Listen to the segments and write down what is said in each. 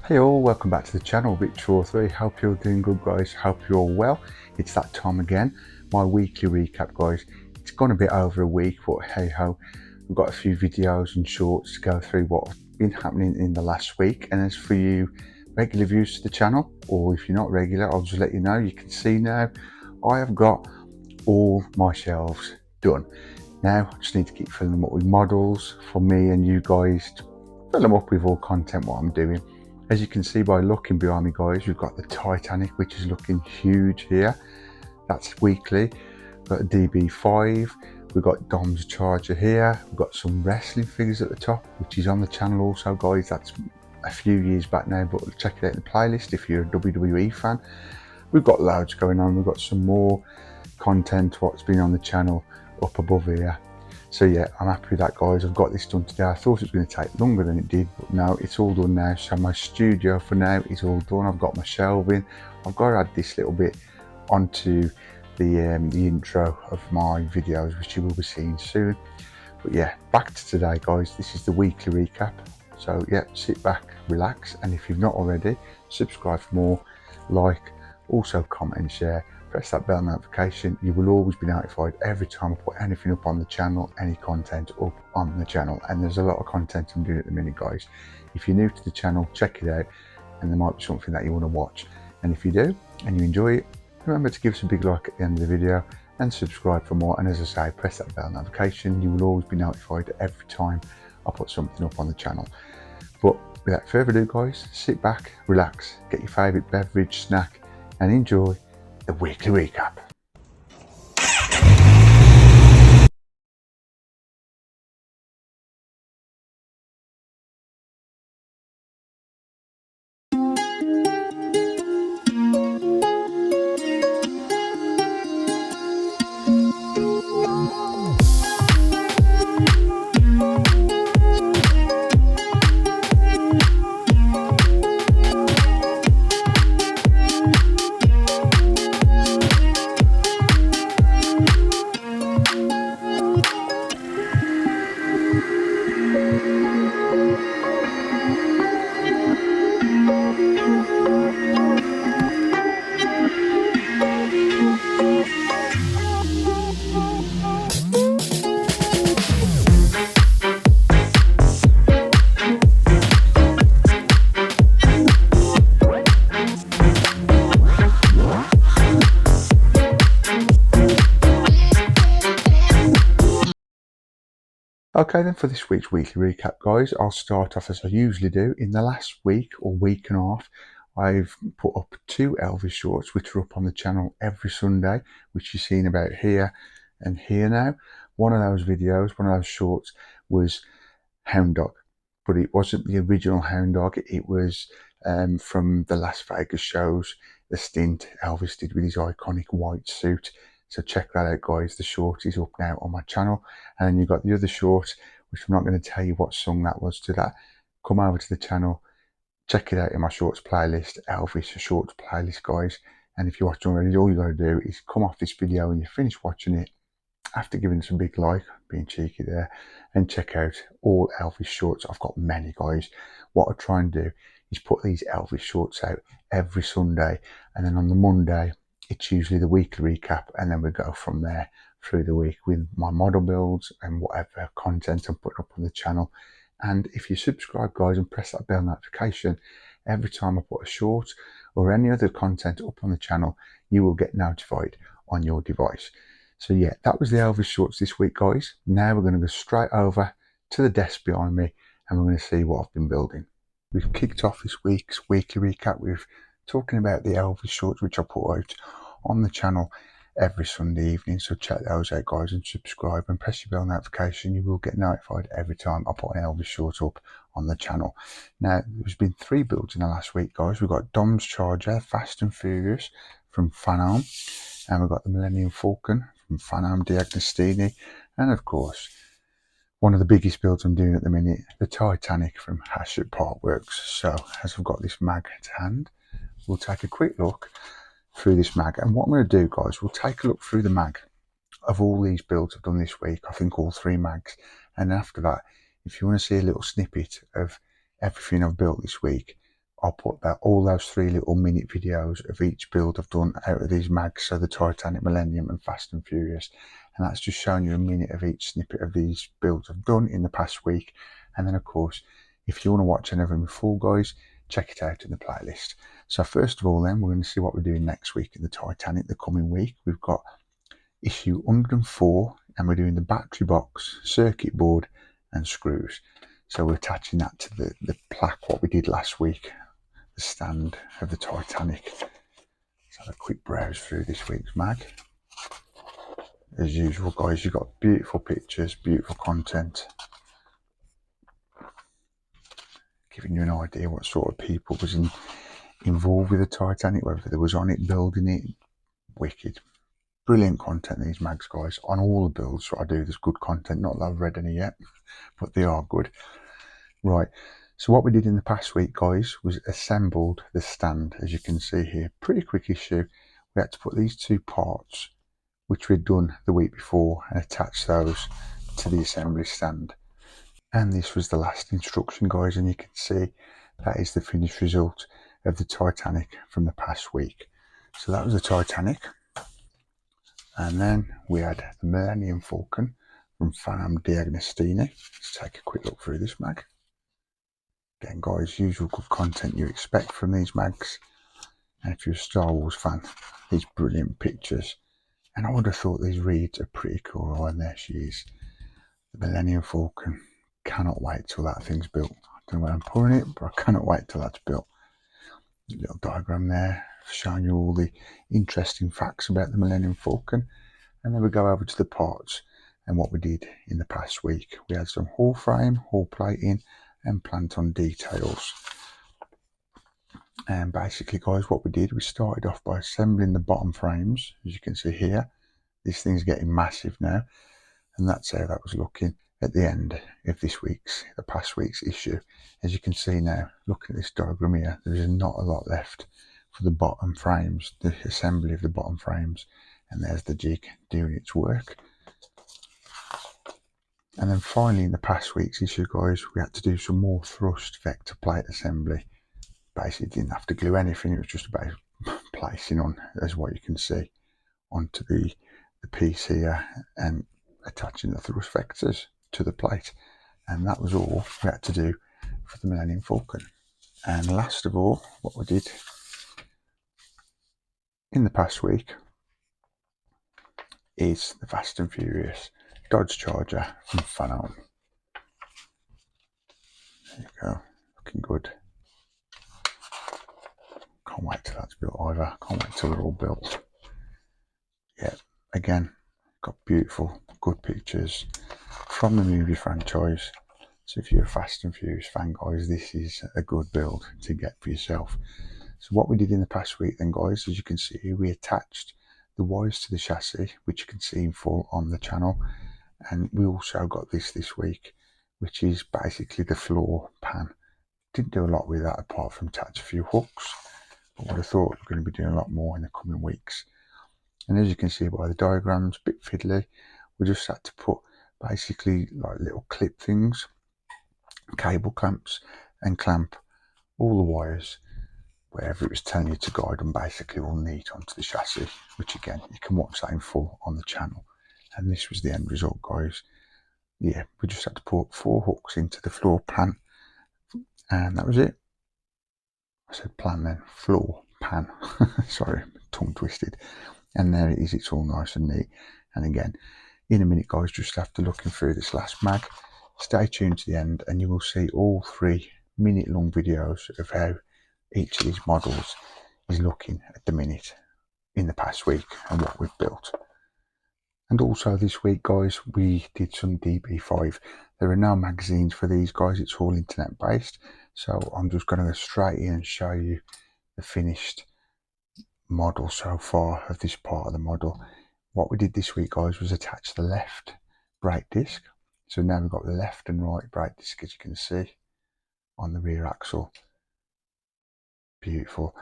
Hey all, welcome back to the channel, Victor3. Hope you're doing good, guys. Hope you're all well. It's that time again, my weekly recap, guys. It's gone a bit over a week, but hey ho, we've got a few videos and shorts to go through what's been happening in the last week. And as for you regular viewers to the channel, or if you're not regular, I'll just let you know, you can see now I have got all my shelves done. Now I just need to keep filling them up with models for me and you guys to fill them up with all content what I'm doing. As you can see by looking behind me, guys, we've got the Titanic, which is looking huge here. That's weekly. We've got a DB5. We've got Dom's Charger here. We've got some wrestling figures at the top, which is on the channel also, guys. That's a few years back now, but check it out in the playlist if you're a WWE fan. We've got loads going on. We've got some more content, what's been on the channel up above here. So yeah, I'm happy with that, guys. I've got this done today. I thought it was going to take longer than it did, but no, it's all done now. So my studio for now is all done. I've got my shelving. I've got to add this little bit onto the intro of my videos, which you will be seeing soon. But yeah, back to today, guys. This is the weekly recap. So yeah, sit back, relax, and if you've not already, subscribe for more, like, also comment and share. Press that bell notification. You will always be notified every time I put anything up on the channel, any content up on the channel. And there's a lot of content I'm doing at the minute, guys. If you're new to the channel, check it out, and there might be something that you want to watch. And if you do and you enjoy it, remember to give us a big like at the end of the video and subscribe for more. And as I say, press that bell notification. You will always be notified every time I put something up on the channel. But without further ado, guys, sit back, relax, get your favourite beverage, snack, and enjoy the weekly recap. Okay then, for this week's weekly recap, guys, I'll start off as I usually do. In the last week or week and a half, I've put up 2 Elvis shorts, which are up on the channel every Sunday, which you've seen about here and here now. One of those videos, one of those shorts was Hound Dog, but it wasn't the original Hound Dog. It was from the Las Vegas shows, the stint Elvis did with his iconic white suit. So check that out, guys. The short is up now on my channel. And then you've got the other short, which I'm not going to tell you what song that was to that. Come over to the channel, check it out in my shorts playlist, Elvis shorts playlist, guys. And if you're watching already, all you got to do is come off this video when you finish watching it, after giving us a big like, being cheeky there, and check out all Elvis shorts. I've got many, guys. What I try and do is put these Elvis shorts out every Sunday, and then on the Monday, it's usually the weekly recap, and then we go from there through the week with my model builds and whatever content I'm putting up on the channel. And if you subscribe, guys, and press that bell notification, every time I put a short or any other content up on the channel, you will get notified on your device. So yeah, that was the Elvis shorts this week, guys. Now we're going to go straight over to the desk behind me, and we're going to see what I've been building. We've kicked off this week's weekly recap with talking about the Elvis shorts, which I put out on the channel every Sunday evening. So check those out, guys, and subscribe and press your bell notification. You will get notified every time I put an Elvis short up on the channel. Now, there's been 3 builds in the last week, guys. We've got Dom's Charger, Fast and Furious from Fan-Arm, and we've got the Millennium Falcon from Fan-Arm D'Agostini, and of course, one of the biggest builds I'm doing at the minute, the Titanic from Hachette Parkworks. So as I've got this mag to hand, we'll take a quick look through this mag. And what I'm going to do, guys, we'll take a look through the mag of all these builds I've done this week. I think all 3 mags. And after that, if you want to see a little snippet of everything I've built this week, I'll put that all those 3 little minute videos of each build I've done out of these mags, so the Titanic, Millennium and Fast and Furious, and that's just showing you a minute of each snippet of these builds I've done in the past week. And then of course, if you want to watch any of them before, guys, check it out in the playlist. So first of all, then we're going to see what we're doing next week in the Titanic. The coming week we've got issue 104, and we're doing the battery box, circuit board and screws. So we're attaching that to the plaque, what we did last week, the stand of the Titanic. Let's have a quick browse through this week's mag. As usual, guys, you've got beautiful pictures, beautiful content, giving you an idea what sort of people was involved with the Titanic, whether they was on it, building it. Wicked. Brilliant content, these mags, guys, on all the builds that I do. There's good content, not that I've read any yet, but they are good. Right, so what we did in the past week, guys, was assembled the stand. As you can see here, pretty quick issue. We had to put these 2 parts, which we'd done the week before, and attach those to the assembly stand. And this was the last instruction, guys, and you can see that is the finished result of the Titanic from the past week. So that was the Titanic. And then we had the Millennium Falcon from Farm D'Agostini. Let's take a quick look through this mag. Again, guys, usual good content you expect from these mags. And if you're a Star Wars fan, these brilliant pictures. And I would have thought these reeds are pretty cool. Oh, and there she is, the Millennium Falcon. Cannot wait till that thing's built. I don't know where I'm pouring it, but I cannot wait till that's built. A little diagram there showing you all the interesting facts about the Millennium Falcon. And then we go over to the parts and what we did in the past week. We had some hull frame, hull plating and plant on details. And basically, guys, what we did, we started off by assembling the bottom frames. As you can see here, this thing's getting massive now, and that's how that was looking at the end of the past week's issue. As you can see now, looking at this diagram here, there's not a lot left for the bottom frames, the assembly of the bottom frames, and there's the jig doing its work. And then finally, in the past week's issue, guys, we had to do some more thrust vector plate assembly. Basically didn't have to glue anything, it was just about placing on, as what you can see, onto the piece here and attaching the thrust vectors to the plate. And that was all we had to do for the Millennium Falcon. And last of all, what we did in the past week is the Fast and Furious Dodge Charger from Fanon. There you go, looking good. Can't wait till that's built either. Can't wait till they're all built. Yeah, again, got beautiful, good pictures from the movie franchise. So if you're a Fast and Furious fan, guys, this is a good build to get for yourself. So what we did in the past week then, guys, as you can see, we attached the wires to the chassis, which you can see in full on the channel. And we also got this week, which is basically the floor pan. Didn't do a lot with that apart from attach a few hooks, but would have thought we're going to be doing a lot more in the coming weeks. And as you can see by the diagrams, a bit fiddly, we just had to put basically like little clip things, cable clamps, and clamp all the wires wherever it was telling you to guide them, basically all neat onto the chassis, which again, you can watch that in full on the channel. And this was the end result, guys. Yeah, we just had to put 4 hooks into the floor pan, and that was it. I said plan then, floor pan. Sorry, tongue twisted. And there it is, it's all nice and neat. And again, in a minute, guys, just after looking through this last mag, stay tuned to the end and you will see all 3 minute long videos of how each of these models is looking at the minute in the past week and what we've built. And also this week, guys, we did some DB5. There are no magazines for these, guys, it's all internet based. So I'm just going to go straight in and show you the finished model so far of this part of the model. What we did this week, guys, was attach the left brake disc. So now we've got the left and right brake disc, as you can see, on the rear axle. Beautiful.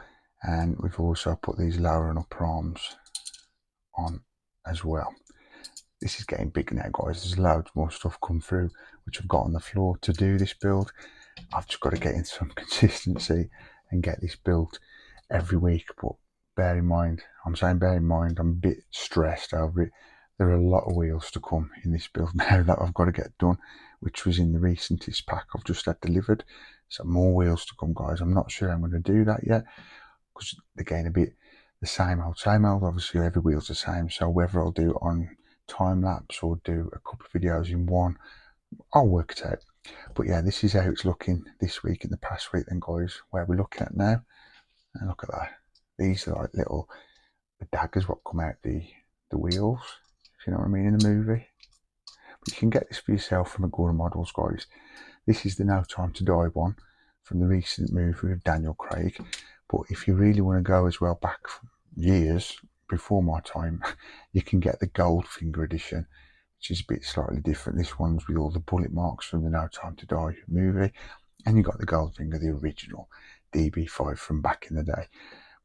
And we've also put these lower and upper arms on as well. This is getting big now, guys. There's loads more stuff come through which I've got on the floor to do this build. I've just got to get in some consistency and get this built every week. But bear in mind, I'm a bit stressed over it. There are a lot of wheels to come in this build now that I've got to get done, which was in the recentest pack I've just had delivered. So more wheels to come, guys. I'm not sure I'm going to do that yet, because again, a bit the same old. Obviously every wheel's the same, so whether I'll do it on time lapse or do a couple of videos in one, I'll work it out. But yeah, this is how it's looking this week and the past week then, guys, where we're looking at now. And look at that. These are like little daggers what come out the wheels, if you know what I mean, in the movie. But you can get this for yourself from Agora Models, guys. This is the No Time to Die one from the recent movie with Daniel Craig. But if you really want to go as well back years before my time, you can get the Goldfinger edition, which is a bit slightly different. This one's with all the bullet marks from the No Time to Die movie. And you got the Goldfinger, the original DB5 from back in the day.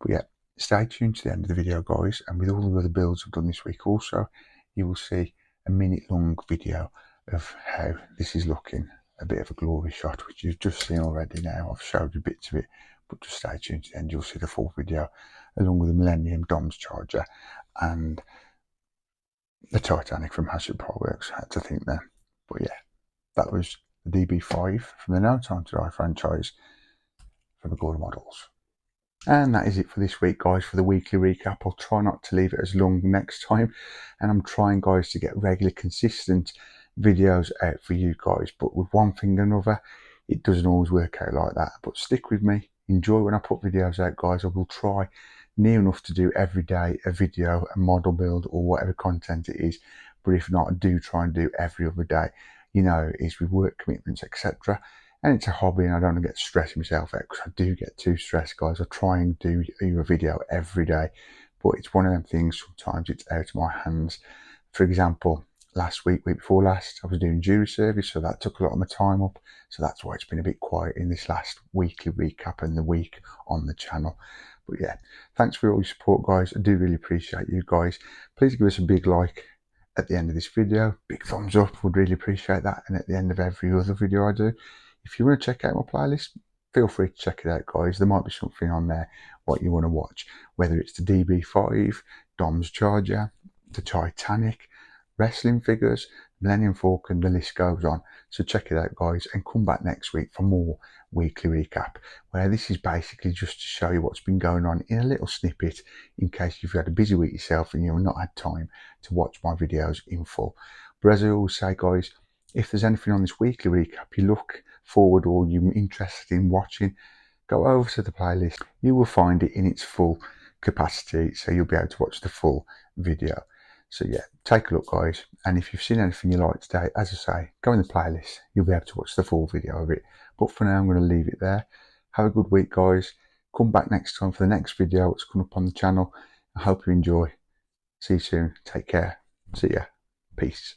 But yeah, stay tuned to the end of the video, guys. And with all the other builds I've done this week also, you will see a minute-long video of how this is looking. A bit of a glory shot, which you've just seen already now. I've showed you bits of it, but just stay tuned to the end. You'll see the full video, along with the Millennium DOMS charger and the Titanic from Hazard Works. I had to think then. But yeah, that was the DB5 from the No Time to Die franchise from Agora Models. And that is it for this week, guys, for the weekly recap. I'll try not to leave it as long next time. And I'm trying, guys, to get regular, consistent videos out for you guys. But with one thing or another, it doesn't always work out like that. But stick with me. Enjoy when I put videos out, guys. I will try near enough to do every day a video, a model build, or whatever content it is. But if not, I do try and do every other day. You know, it's with work commitments, etc. And it's a hobby, and I don't want to get stressing myself out, because I do get too stressed, guys. I try and do a video every day, but it's one of them things, sometimes it's out of my hands. For example, last week before last, I was doing jury service, so that took a lot of my time up. So that's why it's been a bit quiet in this last weekly recap and the week on the channel. But yeah, thanks for all your support, guys. I do really appreciate you guys. Please give us a big like at the end of this video. Big thumbs up, would really appreciate that. And at the end of every other video I do. If you want to check out my playlist, feel free to check it out, guys. There might be something on there what you want to watch, whether it's the DB5, DOMS charger, the Titanic, wrestling figures, Millennium Falcon, the list goes on. So check it out, guys, and come back next week for more weekly recap, where this is basically just to show you what's been going on in a little snippet, in case you've had a busy week yourself and you've not had time to watch my videos in full. But as I always say, guys, if there's anything on this weekly recap you look forward or you're interested in watching, go over to the playlist. You will find it in its full capacity, so you'll be able to watch the full video. So yeah, take a look, guys. And if you've seen anything you like today, as I say, go in the playlist. You'll be able to watch the full video of it. But for now, I'm going to leave it there. Have a good week, guys. Come back next time for the next video that's coming up on the channel. I hope you enjoy. See you soon. Take care. See ya. Peace.